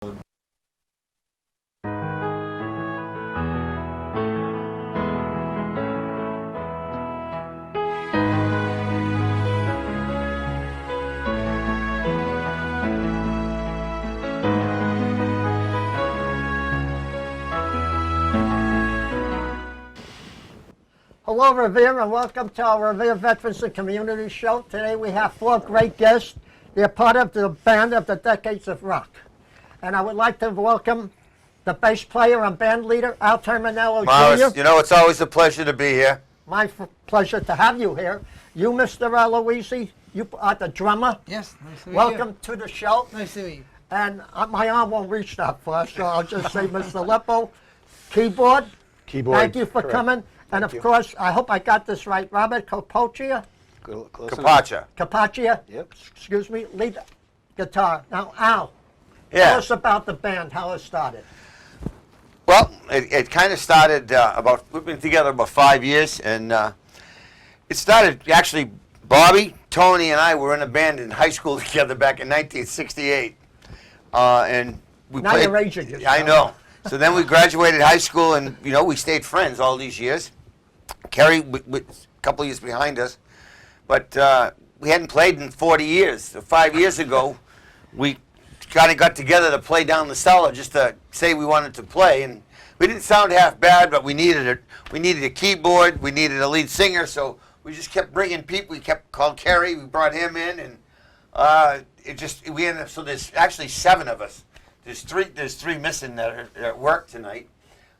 Hello, Revere, and welcome to our Revere Veterans and Community Show. Today we have 4 great guests. They're part of the band of the Decades of Rock. And I would like to welcome the bass player and band leader, Al Terminiello Jr. You know, it's always a pleasure to be here. My pleasure to have you here. You, Mr. Aloisi, you are the drummer. Yes, nice to meet you. Welcome to the show. Nice to meet you. And my arm won't reach that far, so I'll just say Mr. Leppo, keyboard. Thank you for coming. And of course, I hope I got this right, Robert Capoccia? Capoccia. Capoccia? Yep. Excuse me, lead guitar. Now, Al, tell us about the band, how it started. Well, it kind of started we've been together about 5 years, and it started, actually, Bobby, Tony, and I were in a band in high school together back in 1968. And we now played, you're aging yourself. I know. So then we graduated high school, and, you know, we stayed friends all these years. Kerry, a couple of years behind us. But we hadn't played in 40 years. So 5 years ago, we kind of got together to play down the cellar just to say we wanted to play. And we didn't sound half bad, but we needed it. We needed a keyboard. We needed a lead singer. So we just kept bringing people. We called Kerry. We brought him in, and we ended up. So there's actually 7 of us. There's three missing that are at work tonight.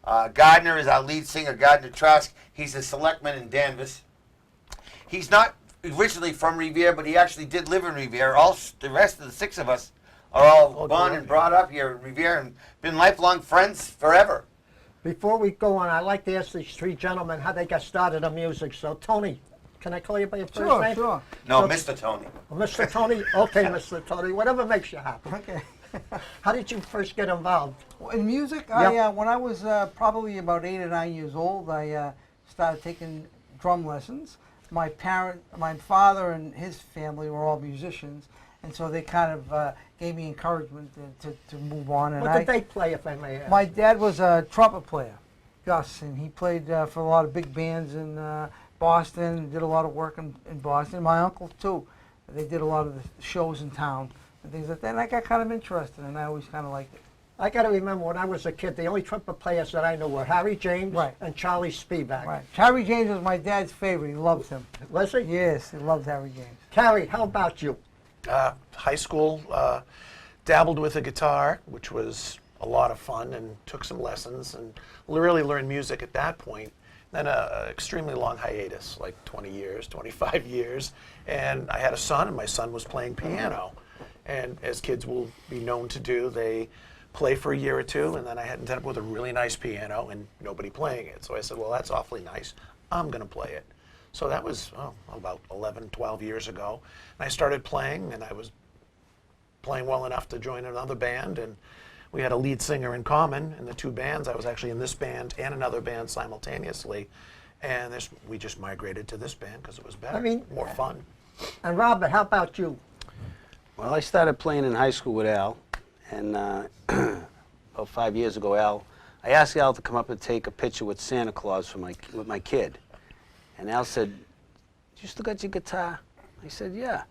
Gardner is our lead singer, Gardner Trask. He's a selectman in Danvers. He's not originally from Revere, but he actually did live in Revere. The rest of the 6 of us are all born and brought up here in Revere and been lifelong friends forever. Before we go on, I'd like to ask these 3 gentlemen how they got started in music. So, Tony, can I call you by your first name? Sure. No, Mr. Tony. Mr. Tony? Okay, Mr. Tony, whatever makes you happy. Okay. How did you first get involved? In music, Yep. when I was probably about 8 or 9 years old, I started taking drum lessons. My father and his family were all musicians, and so they kind of gave me encouragement to move on. And What did they play, if I may ask? My dad was a trumpet player, Gus, and he played for a lot of big bands in Boston, did a lot of work in Boston. My uncle, too. They did a lot of the shows in town and things like that, and I got kind of interested, and I always kind of liked it. I got to remember when I was a kid, the only trumpet players that I knew were Harry James and Charlie Spivak. Right. Harry James was my dad's favorite. He loved him. Was he? Yes, he loved Harry James. Carrie, how about you? High school, dabbled with a guitar, which was a lot of fun, and took some lessons and really learned music at that point. Then an extremely long hiatus, like 20 years, 25 years, and I had a son, and my son was playing piano. And as kids will be known to do, they play for a year or 2, and then I ended up with a really nice piano and nobody playing it. So I said, well, that's awfully nice. I'm going to play it. So that was about 11, 12 years ago. And I started playing, and I was playing well enough to join another band. And we had a lead singer in common in the 2 bands. I was actually in this band and another band simultaneously. And we just migrated to this band because it was better, more fun. And Robert, how about you? Well, I started playing in high school with Al, and about 5 years ago, I asked Al to come up and take a picture with Santa Claus with my kid. And Al said, "You still got your guitar?" I said, "Yeah."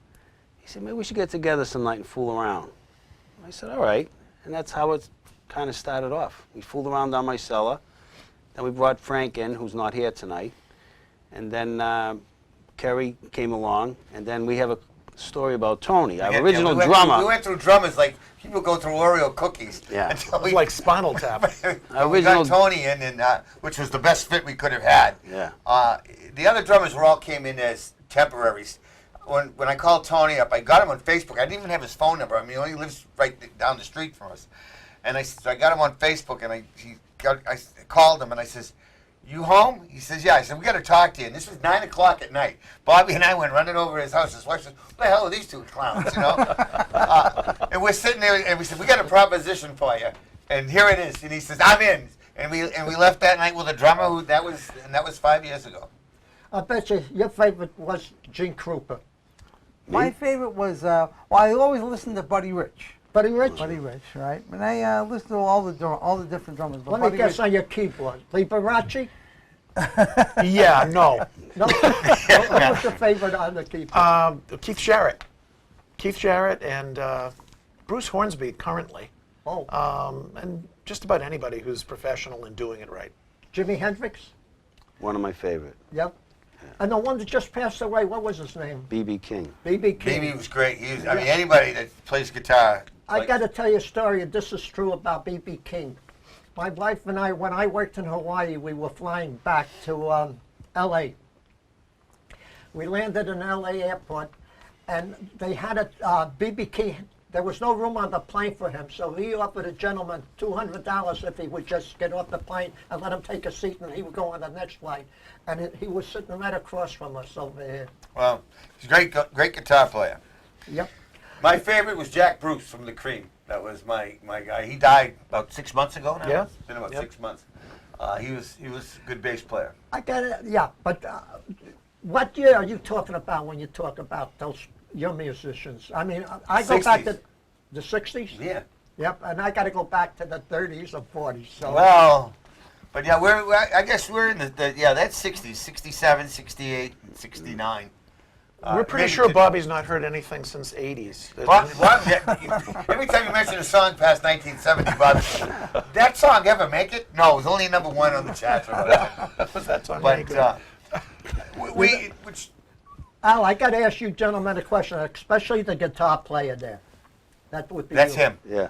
He said, "Maybe we should get together some night and fool around." I said, "All right." And that's how it kind of started off. We fooled around down my cellar. Then we brought Frank in, who's not here tonight. And then Kerry came along, and then we have a story about Tony, our original drummer. We went through drummers like people go through Oreo cookies. Yeah. It was like Spinal Tap. We got Tony in, and which was the best fit we could have had. Yeah. The other drummers all came in as temporaries. When I called Tony up, I got him on Facebook. I didn't even have his phone number. I mean, he only lives right down the street from us. And so I got him on Facebook, and I called him, and I says, "You home?" He says, "Yeah." I said, "We got to talk to you." And this was 9 o'clock at night. Bobby and I went running over to his house. His wife says, "What the hell are these 2 clowns?" You know. And we're sitting there, and we said, "We got a proposition for you." And here it is. And he says, "I'm in." And we left that night with a drummer that was 5 years ago. I bet you your favorite was Gene Krupa. My favorite was, well, I always listened to Buddy Rich. Buddy Rich? Buddy Rich, right? And I listen to all the different drummers. But Let me Buddy guess Rich, on your keyboard. Liberace? Yeah, no. No? Who was your favorite on the keyboard? Keith Jarrett. Keith Jarrett and Bruce Hornsby currently. Oh, And just about anybody who's professional and doing it right. Jimi Hendrix? One of my favorite. Yep. And the one that just passed away, what was his name? B.B. King. B.B. King. Baby was great. I mean, anybody that plays guitar. I got to tell you a story, and this is true about B.B. King. My wife and I, when I worked in Hawaii, we were flying back to L.A. We landed in L.A. airport, and they had a B.B. King. There was no room on the plane for him, so he offered a gentleman $200 if he would just get off the plane and let him take a seat, and he would go on the next flight. And he was sitting right across from us over here. Well, he's a great guitar player. Yep. My favorite was Jack Bruce from the Cream. That was my guy. He died about 6 months ago now. Yeah. It's been about Yep. 6 months. He was a good bass player. I got it. Yeah, but what year are you talking about when you talk about those your musicians? I mean, I go back 60s. to the 60s. Yeah. Yep, and I got to go back to the 30s or 40s. So Well, but yeah, I guess we're in that's 60s, 67, 68, 69. We're pretty maybe sure to- Bobby's not heard anything since 80s. Every time you mention a song past 1970, Bob, that song ever make it? No, it was only number one on the charts. Or whatever. That's on any But good. which Al, I got to ask you gentlemen a question, especially the guitar player there. That would be that's you. him. Yeah.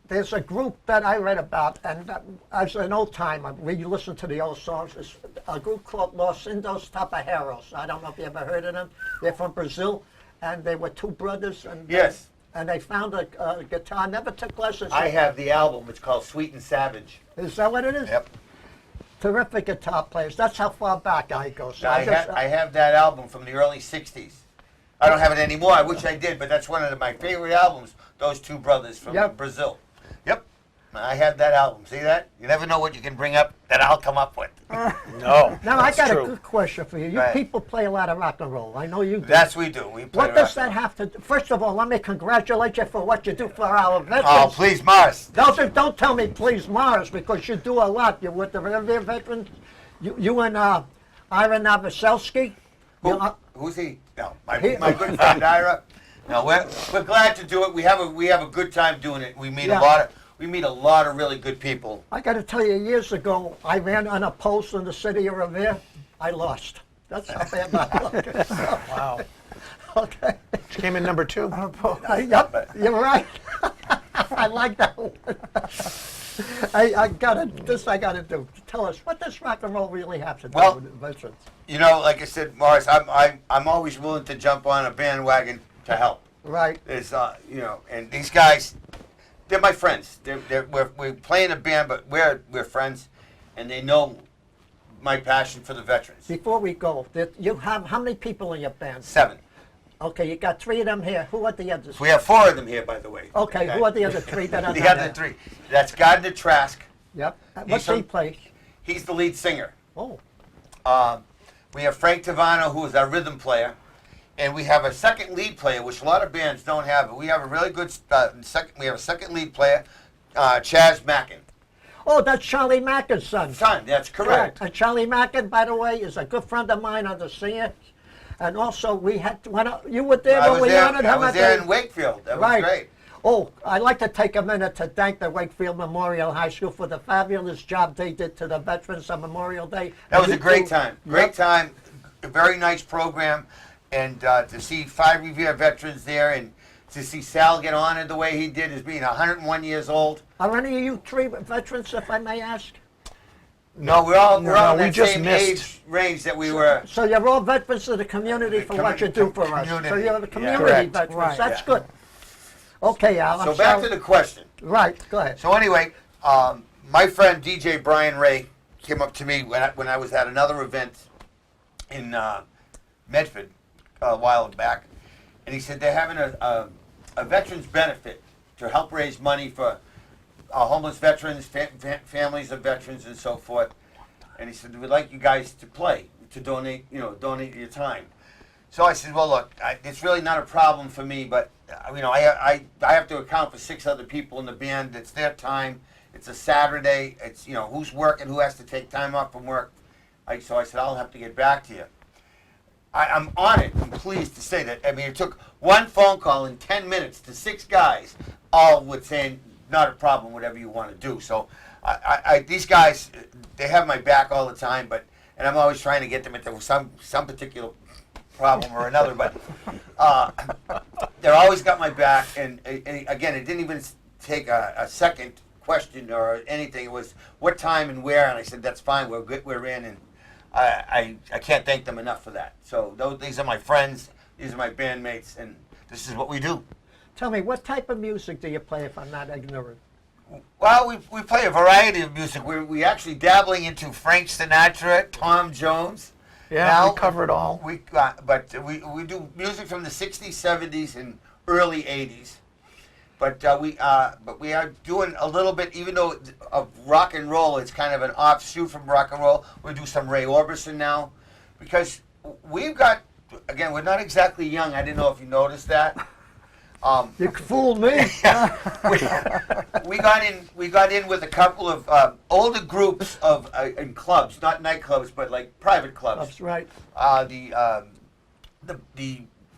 There's a group that I read about, and as an old timer, when you listen to the old songs, it's a group called Los Indos Tapajeros. I don't know if you ever heard of them. They're from Brazil, and they were two brothers. And Yes. and they found a guitar, never took lessons. I have the album. It's called Sweet and Savage. Is that what it is? Yep. Terrific guitar players. That's how far back I go. So I have that album from the early 60s. I don't have it anymore. I wish I did, but that's one of my favorite albums, those two brothers from Yep. Brazil. Yep. I have that album. See that? You never know what you can bring up that I'll come up with. No. Now, I that's got true. a good question for you. You Right. people play a lot of rock and roll. I know you do. That's we do. We play What does rock. that have to do? First of all, let me congratulate you for what you do for our veterans. Oh, please, Morris. Don't tell me, please, Mars, because you do a lot. You're with the veterans. You and Ira Novoselsky. Who's he? No, He- my good friend Ira. No, we're glad to do it. We have a good time doing it. We meet Yeah. a lot of really good people. I got to tell you, years ago, I ran unopposed in the city of Revere. I lost. That's how bad my luck is. Wow. Okay. She came in number 2. Yep, you're right. I like that one. I gotta do. Tell us, what does rock and roll really have to do Well- with veterans? You know, like I said, Morris, I'm always willing to jump on a bandwagon to help. Right. There's and these guys, they're my friends. We're playing a band, but we're friends, and they know my passion for the veterans. Before we go, you have how many people in your band? 7. Okay, you got 3 of them here. Who are the others? We have 4 of them here, by the way. Okay, who are the other 3 that are The not other here? 3. That's Gardner Trask. Yep. What's he from- play? He's the lead singer. Oh, We have Frank Tavano, who is our rhythm player, and we have a second lead player, which a lot of bands don't have. But we have a really good second. We have a second lead player, Chaz Mackin. oh, that's Charlie Mackin's son. That's correct. And Charlie Mackin, by the way, is a good friend of mine on the singer. And also, we had you were there I when was we there. honored I him was at there the- in Wakefield. That Right. was great. Oh, I'd like to take a minute to thank the Wakefield Memorial High School for the fabulous job they did to the veterans on Memorial Day. That was You a great too. time. Yep. Great time. A very nice program, and to see 5 Revere veterans there, and to see Sal get honored the way he did as being 101 years old. Are any of you 3 veterans, if I may ask? No, we're all No, in we that just same missed. age range that we were. So you're all veterans of the community for what you do for us. So community. you're the Yeah. community Correct. veterans. Right. That's Yeah. good. Okay, Al. So I'm back sorry. to the question. Right, go ahead. So anyway, my friend DJ Brian Ray came up to me when I was at another event in Medford a while back, and he said they're having a veterans benefit to help raise money for homeless veterans, families of veterans, and so forth. And he said we'd like you guys to play, to donate your time. So I said, well, look, it's really not a problem for me, but I have to account for 6 other people in the band. It's their time. It's a Saturday. It's who's working, who has to take time off from work. So I said, I'll have to get back to you. I'm honored and pleased to say that. I mean, it took one phone call in 10 minutes to 6 guys, all with saying, not a problem, whatever you want to do. So these guys, they have my back all the time, and I'm always trying to get them into some particular problem or another, but they're always got my back. And again, it didn't even take a second question or anything. It was what time and where, and I said, that's fine, we're good, we're in, and I can't thank them enough for that. So these are my friends, these are my bandmates, and this is what we do. Tell me, what type of music do you play, if I'm not ignorant? Well, we play a variety of music. We actually dabbling into Frank Sinatra, Tom Jones. Yeah, Now, we cover it all. But we do music from the 60s, 70s, and early 80s. But we are doing a little bit, even though of rock and roll, it's kind of an offshoot from rock and roll. We do some Ray Orbison now, because we've got, again, we're not exactly young. I didn't know if you noticed that. You fooled me. we got in with a couple of older groups of in clubs, not nightclubs, but like private clubs. That's right.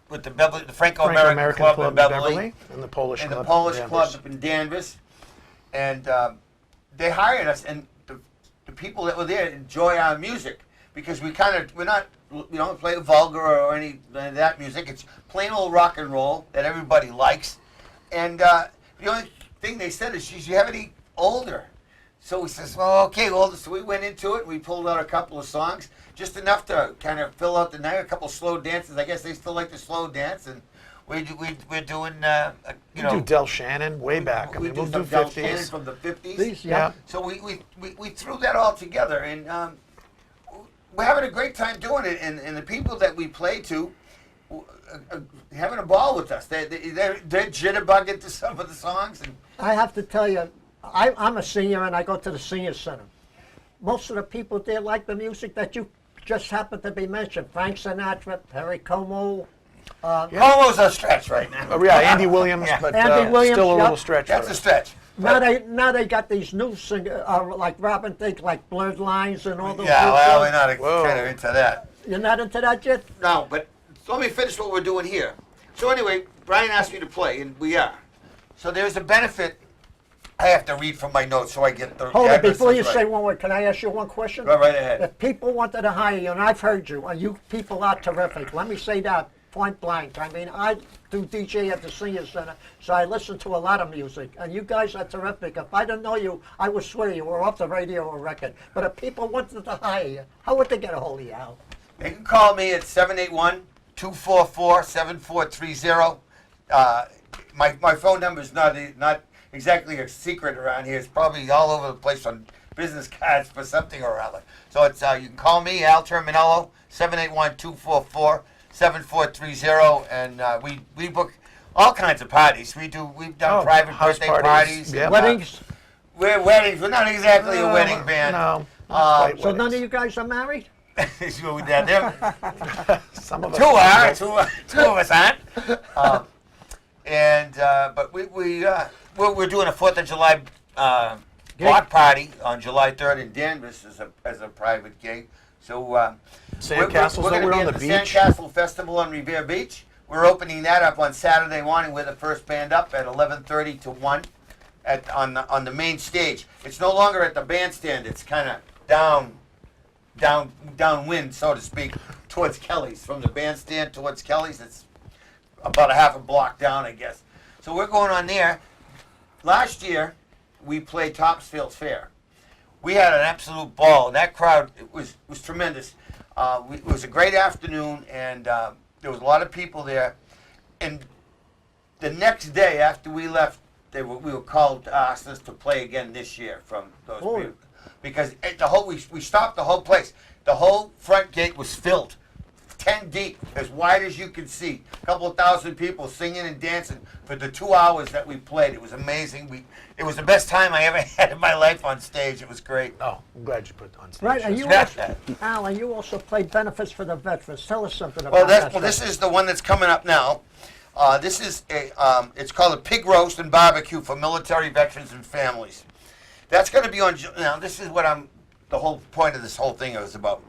With the Franco-American Club in Beverly, and the Polish and Club the Polish in Club Danvers. up in Danvers, and they hired us, and the people that were there enjoy our music because we don't play vulgar or any of that music. It's plain old rock and roll that everybody likes, and the only thing they said is, "Geez, you have any older?" So we says, "Well, okay, older." So we went into it. We pulled out a couple of songs, just enough to kind of fill out the night. A couple slow dances. I guess they still like to slow dance, and we're doing We do Del Shannon way back. I mean, we'll do some Del Shannon 50s. from the 50s. These, Yeah. So we threw that all together, and we're having a great time doing it. And the people that we play to, having a ball with us. They're jitterbugging to some of the songs. And I have to tell you, I'm a senior and I go to the senior center. Most of the people there like the music that you just happened to be mentioned. Frank Sinatra, Perry Como. Almost a stretch right now. Oh, yeah, Andy Williams, Yeah. but Andy Williams, still a yeah. little stretch. That's for a us. stretch. Now they got these new singers, like Robin Thicke, like Blurred Lines and all those. Yeah, new well, songs. we're not Whoa. kind of into that. You're not into that yet? No, but let me finish what we're doing here. So anyway, Brian asked me to play, and we are. So there's a benefit. I have to read from my notes so I get the Hold it, addresses before you right. say one word, can I ask you one question? Go right ahead. If people wanted to hire you, and I've heard you, and you people are terrific, let me say that point blank. I mean, I do DJ at the senior center, so I listen to a lot of music, and you guys are terrific. If I didn't know you, I would swear you were off the radio or record. But if people wanted to hire you, how would they get a hold of you, Al? They can call me at 781-244-7430. My phone number is not exactly a secret around here. It's probably all over the place on business cards for something or other. So it's you can call me, Al Terminiello, 781-244-7430, and we book all kinds of parties. We've done private house birthday parties. Yep. Weddings? We're weddings. We're not exactly a wedding band. No. not quite So none weddings. of you guys are married? Some Some of us. two are, two of us aren't. But we're doing a 4th of July block party on July 3rd in Danvers as a private gig. So Sandcastles, we're though, going to we're be on at the the beach. Sandcastle Festival on Revere Beach. We're opening that up on Saturday morning. We're the first band up at 11:30 to 1 on the main stage. It's no longer at the bandstand. It's kind of downwind, so to speak, towards Kelly's. From the bandstand towards Kelly's, it's about a half a block down, I guess. So we're going on there. Last year, we played Topsfield Fair. We had an absolute ball. That crowd was tremendous. It was a great afternoon, and there was a lot of people there. And the next day after we left, we were called to ask us to play again this year from those Oh. people. Because we stopped the whole place. The whole front gate was filled. 10 deep, as wide as you can see. A couple of thousand people singing and dancing for the 2 hours that we played. It was amazing. It was the best time I ever had in my life on stage. It was great. Oh, I'm glad you put it on stage. Right, and you That's also, Alan, you also played benefits for the veterans. Tell us something about Well, that. this is the one that's coming up now. This is it's called a pig roast and barbecue for military veterans and families. That's going to be on. Now, this is what the whole point of this whole thing is about.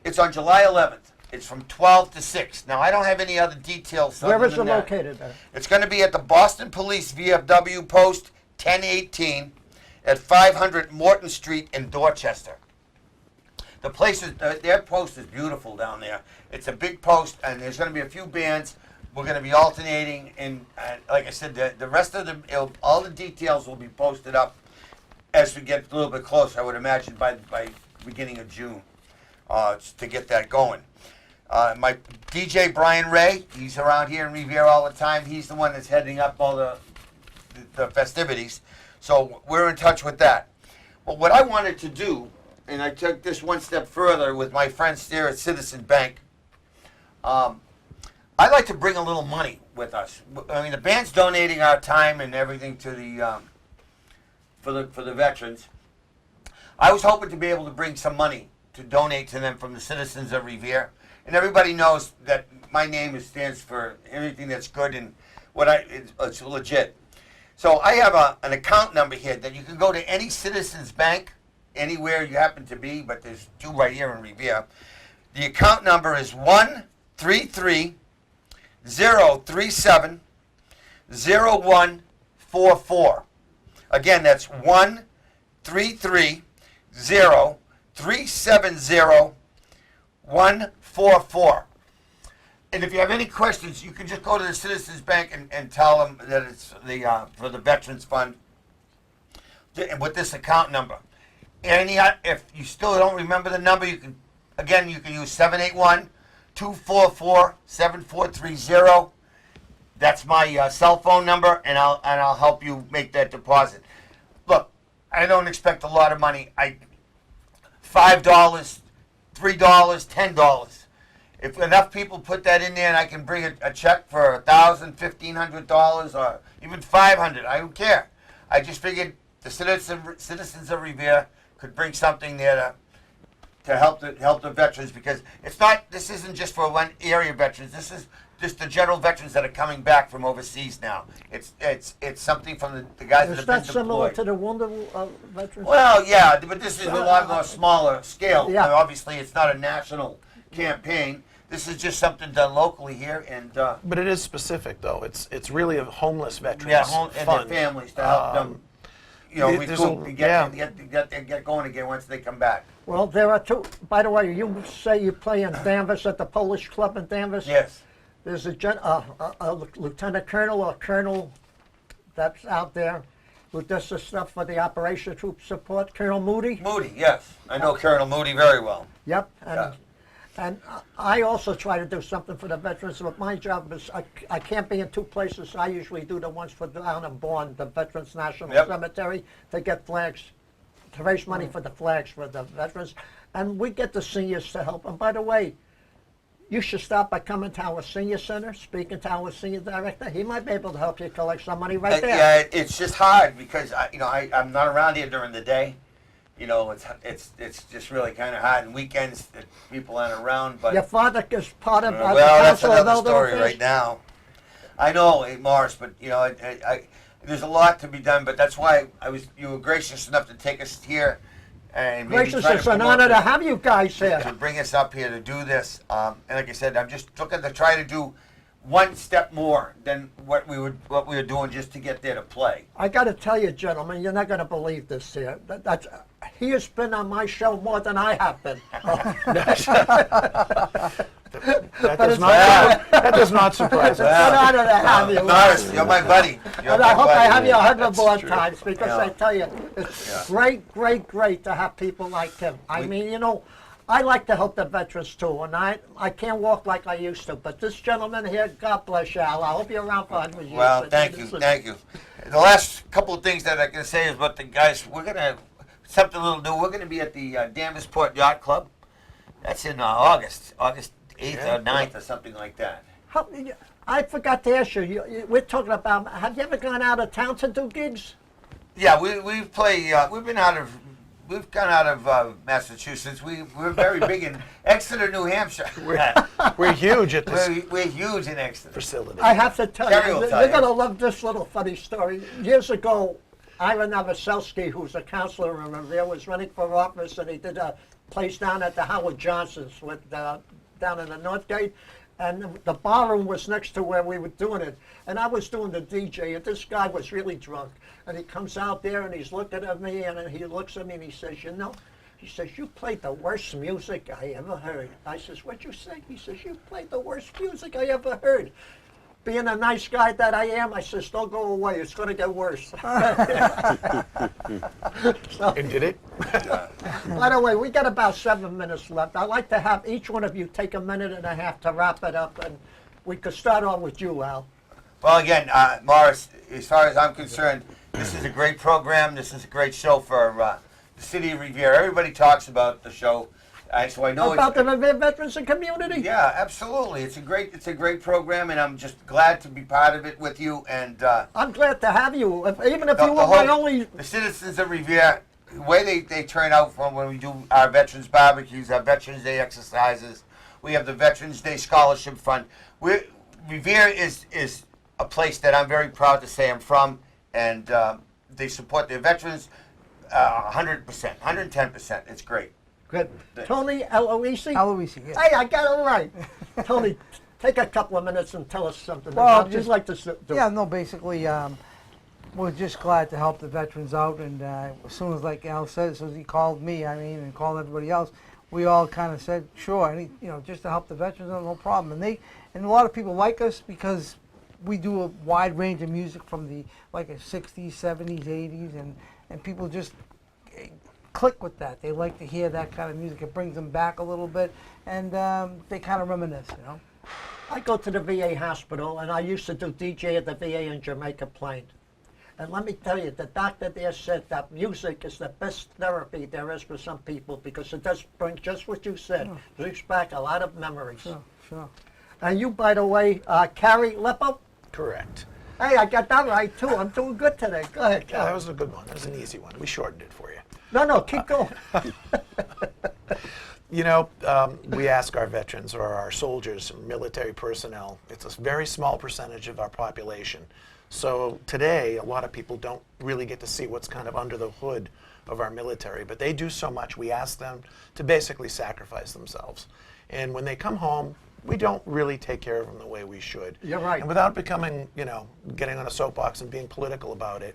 It's on July 11th. It's from 12 to 6. Now, I don't have any other details. Where other is it than that. located at? It's going to be at the Boston Police VFW Post 1018 at 500 Morton Street in Dorchester. The place is, their post is beautiful down there. It's a big post, and there's going to be a few bands. We're going to be alternating, and like I said, the rest of all the details will be posted up as we get a little bit closer. I would imagine by beginning of June to get that going. My DJ Brian Ray, he's around here in Revere all the time. He's the one that's heading up all the festivities. So we're in touch with that. Well, what I wanted to do, and I took this one step further with my friends there at Citizen Bank. I'd like to bring a little money with us. I mean, the band's donating our time and everything to the for the veterans. I was hoping to be able to bring some money to donate to them from the citizens of Revere. And everybody knows that my name stands for everything that's good and it's legit. So I have an account number here that you can go to any Citizens Bank, anywhere you happen to be, but there's two right here in Revere. The account number is 133-037-0144. Again, that's 133-037-0144. And if you have any questions, you can just go to the Citizens Bank and tell them that it's for the Veterans Fund with this account number. If you still don't remember the number, you can use 781-244-7430. That's my cell phone number, and I'll help you make that deposit. Look, I don't expect a lot of money. $5, $3, $10. If enough people put that in there, and I can bring a check for $1,000, $1,500, or even $500, I don't care. I just figured the citizens of Revere could bring something there to help the veterans, because this isn't just for one area veterans. This is just the general veterans that are coming back from overseas now. It's something from the guys that Is have been that similar deployed. to the wounded veterans? Well, yeah, but this is a lot more smaller scale. Yeah. Obviously, it's not a national campaign. This is just something done locally here, and But it is specific, though. It's really a homeless veterans and their fund. families to help them, there's recoup a- and yeah. get going again once they come back. Well, there are two. By the way, you say you play in Danvers at the Polish Club in Danvers? Yes. There's a lieutenant colonel or colonel that's out there who does the stuff for the Operation Troop Support, Colonel Moody. Moody, yes. I know Colonel Moody very well. Yep. Yeah. And I also try to do something for the veterans, but my job is I can't be in two places. I usually do the ones for down in Bourne, the Veterans National Yep. Cemetery, to get flags, to raise money for the flags for the veterans. And we get the seniors to help. And by the way, you should stop by coming to our senior center, speaking to our senior director. He might be able to help you collect some money right there. Yeah, it's just hard because I'm not around here during the day. It's just really kind of hard. And weekends, people aren't around. But Your father is part of the well, that's Council of another Elder story Affairs? right now. I know, Morris, but there's a lot to be done. But that's why you were gracious enough to take us here, and maybe Gracious, try it's to an promote honor to this, have you guys here. to bring us up here to do this. And like I said, I'm just looking to try to do one step more than what we were doing just to get there to play. I got to tell you, gentlemen, you're not going to believe this here. He has been on my show more than I have been. That does not surprise It's us. an honor to have you. Morris, you're my buddy. You're And my I hope I buddy. have you 100 That's more true. times because Yeah. I tell you, it's great to have people like him. I mean, I like to help the veterans too, and I can't walk like I used to. But this gentleman here, God bless you, Al. I hope you're around for 100 years. Well, But thank you. listen, The last couple of things that I can say is about the guys. We're gonna something a little new. We're gonna be at the Danversport Yacht Club. That's in August 8th or 9th or something like that. I forgot to ask you, we're talking about, have you ever gone out of town to do gigs? Yeah, we play. We've gone out of Massachusetts. We're very big in Exeter, New Hampshire. We're huge at this We're huge in Exeter. facility. I have to tell Kerry you, will you're tell you. going to love this little funny story. Years ago, Ivan Novoselsky, who's a counselor in Revere, was running for office, and he did a place down at the Howard Johnson's down in the North Gate. And the barroom was next to where we were doing it. And I was doing the DJ, and this guy was really drunk. And he comes out there, and he's looking at me, and he looks at me, and he says, you know, he says, you played the worst music I ever heard. I says, what'd you say? He says, you played the worst music I ever heard. Being a nice guy that I am, I says, don't go away. It's going to get worse. And did it? By the way, we got about 7 minutes left. I'd like to have each one of you take a minute and a half to wrap it up, and we could start off with you, Al. Well, again, Morris, as far as I'm concerned, this is a great program. This is a great show for the city of Revere. Everybody talks about the show, so I know About the Revere Veterans and Community? Yeah, absolutely. It's a great program, and I'm just glad to be part of it with you. And I'm glad to have you. Even if the you were my whole- only... the citizens of Revere, the way they turn out from when we do our Veterans barbecues, our Veterans Day exercises, we have the Veterans Day Scholarship Fund. Revere is a place that I'm very proud to say I'm from, and they support their veterans 100%, 110%. It's great. Good. Tony Aloisi? Aloisi, yeah. Hey, I got it right. Tony, take a couple of minutes and tell us something. Well, I'd just like to do. Yeah, no, basically, we're just glad to help the veterans out, and as soon as, like Al said, as soon as he called me, and called everybody else, we all kind of said, sure, just to help the veterans, no problem. And a lot of people like us because we do a wide range of music from the 60s, 70s, 80s, and people just click with that. They like to hear that kind of music. It brings them back a little bit, and they kind of reminisce, I go to the VA hospital, and I used to do DJ at the VA in Jamaica Plain. And let me tell you, the doctor there said that music is the best therapy there is for some people because it does bring just what you said, brings back a lot of memories. Sure. And you, by the way, Kerry Leppo? Correct. Hey, I got that right, too. I'm doing good today. Go ahead, Yeah, that Kerry. was a good one. That was an easy one. We shortened it for you. No, keep going. We ask our veterans or our soldiers, military personnel, it's a very small percentage of our population. So today, a lot of people don't really get to see what's kind of under the hood of our military, but they do so much. We ask them to basically sacrifice themselves. And when they come home, we don't really take care of them the way we should. You're right. And without becoming, getting on a soapbox and being political about it,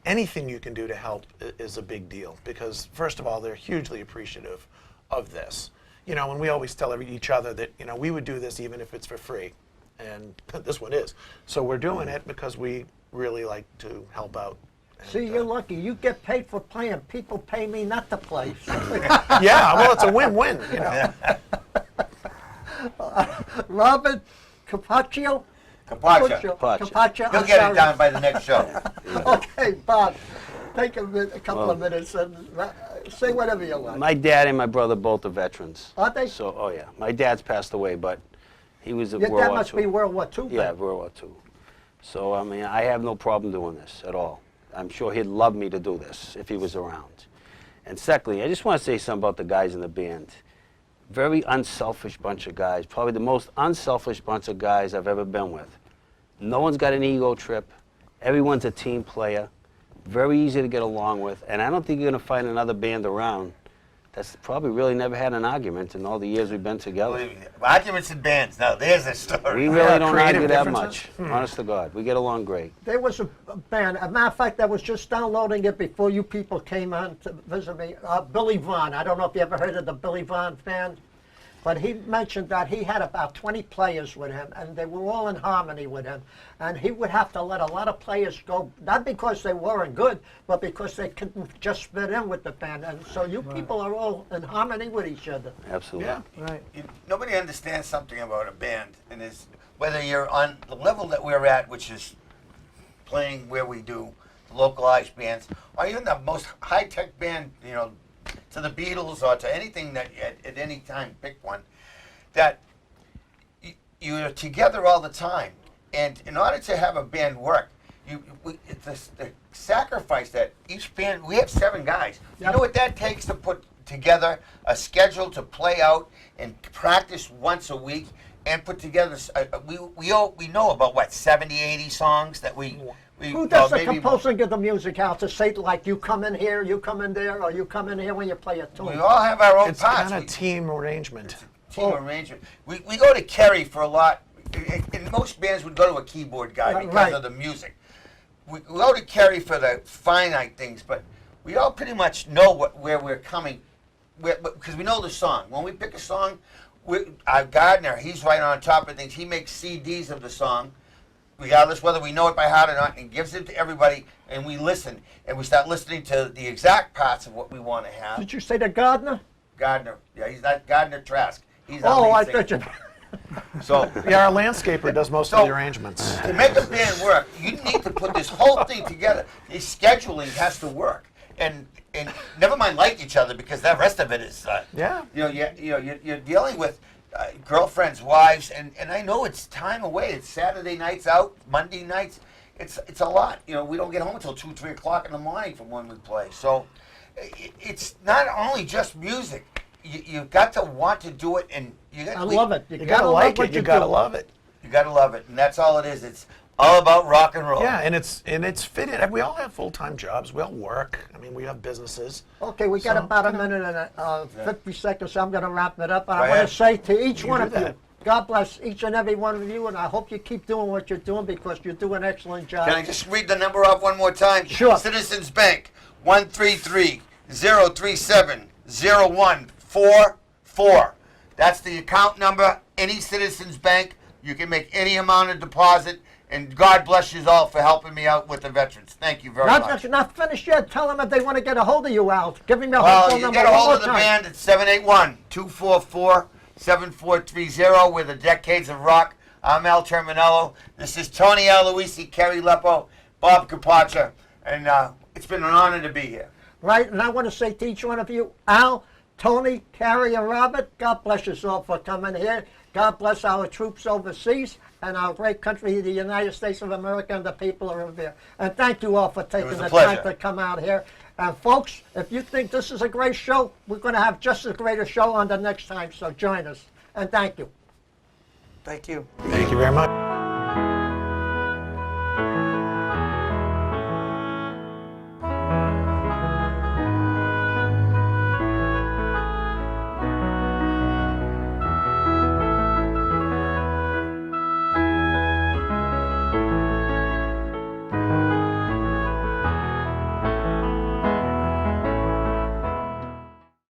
anything you can do to help is a big deal because, first of all, they're hugely appreciative of this. And we always tell each other that, we would do this even if it's for free. And this one is. So we're doing it because we really like to help out. And, See, you're lucky. You get paid for playing. People pay me not to play. Yeah, well, it's a win-win, Robert Capoccia? Capoccia. Capoccia. You'll I'm get sorry. it down by the next show. Okay, Bob, take a couple of minutes and say whatever you like. My dad and my brother both are veterans. Are they? So, oh yeah, my dad's passed away, but he was at Your World dad War must II. be World War II. Yeah, then. World War II. So, I have no problem doing this at all. I'm sure he'd love me to do this if he was around. And secondly, I just want to say something about the guys in the band. Very unselfish bunch of guys, probably the most unselfish bunch of guys I've ever been with. No one's got an ego trip. Everyone's a team player. Very easy to get along with. And I don't think you're going to find another band around that's probably really never had an argument in all the years we've been together. Believe me. Arguments in bands. Now, there's a story. We really don't creative argue that differences. much, honest to God. We get along great. There was a band, a matter of fact, I was just downloading it before you people came on to visit me. Billy Vaughn. I don't know if you ever heard of the Billy Vaughn band, but he mentioned that he had about 20 players with him, and they were all in harmony with him. And he would have to let a lot of players go, not because they weren't good, but because they couldn't just fit in with the band. And so you people are all in harmony with each other. Absolutely. Yeah. Right. Nobody understands something about a band, and is whether you're on the level that we're at, which is playing where we do localized bands, or even the most high-tech band, to the Beatles or to anything that at any time pick one, that you're together all the time, and in order to have a band work, it's the sacrifice that each band. We have 7 guys. You Yep. know what that takes to put together a schedule to play out and practice once a week and put together. We know about what 70, 80 songs that we. Who does the maybe more. composing of the music out to say, like, you come in here, you come in there, or you come in here when you play a tune? We all have our own It's parts. kind of team arrangement. Team arrangement. We go to Kerry for a lot. And most bands would go to a keyboard guy because Right. of the music. We go to Kerry for the finite things, but we all pretty much know where we're coming, because we know the song. When we pick a song, our gardener, he's right on top of things. He makes CDs of the song, regardless whether we know it by heart or not, and gives it to everybody, and we listen. And we start listening to the exact parts of what we want to have. Did you say the gardener? Gardner, yeah, he's not Gardner Trask. He's Oh, our I lead singer. thought you. So Yeah, our landscaper does most of So- the arrangements. to make a band work, you need to put this whole thing together. The scheduling has to work, and never mind like each other, because the rest of it is. Yeah. You're dealing with girlfriends, wives, and I know it's time away. It's Saturday nights out, Monday nights. It's a lot. We don't get home until 2, 3 o'clock in the morning from when we play. So it's not only just music. You've got to want to do it, and I love it. You gotta like what it. You gotta do. love it. You got to love it, and that's all it is. It's all about rock and roll. Yeah, and it's fitted. We all have full-time jobs. We all work. I mean, we have businesses. Okay, we got So, about a minute and 50 seconds, so I'm going to wrap it up. And Go I want ahead. to say to each You one do of you, that. God bless each and every one of you, and I hope you keep doing what you're doing because you do an excellent job. Can I just read the number off one more time? Sure. Citizens Bank, 133-037-0144. That's the account number. Any Citizens Bank. You can make any amount of deposit. And God bless you all for helping me out with the veterans. Thank you very much. Not finished yet. Tell them if they want to get a hold of you, Al. Give them your Well, phone you number get a one hold more of the time. band at 781-244-7430. We're the Decades of Rock. I'm Al Terminiello. This is Tony Aloisi, Kerry Leppo, Bob Capoccia, and it's been an honor to be here. Right, and I want to say to each one of you, Al, Tony, Carrie, and Robert, God bless you all for coming here. God bless our troops overseas and our great country, the United States of America, and the people over there. And thank you all for taking was a the pleasure. time to come out here. And folks, if you think this is a great show, we're going to have just as great a show on the next time, so join us. And thank you. Thank you. Thank you very much.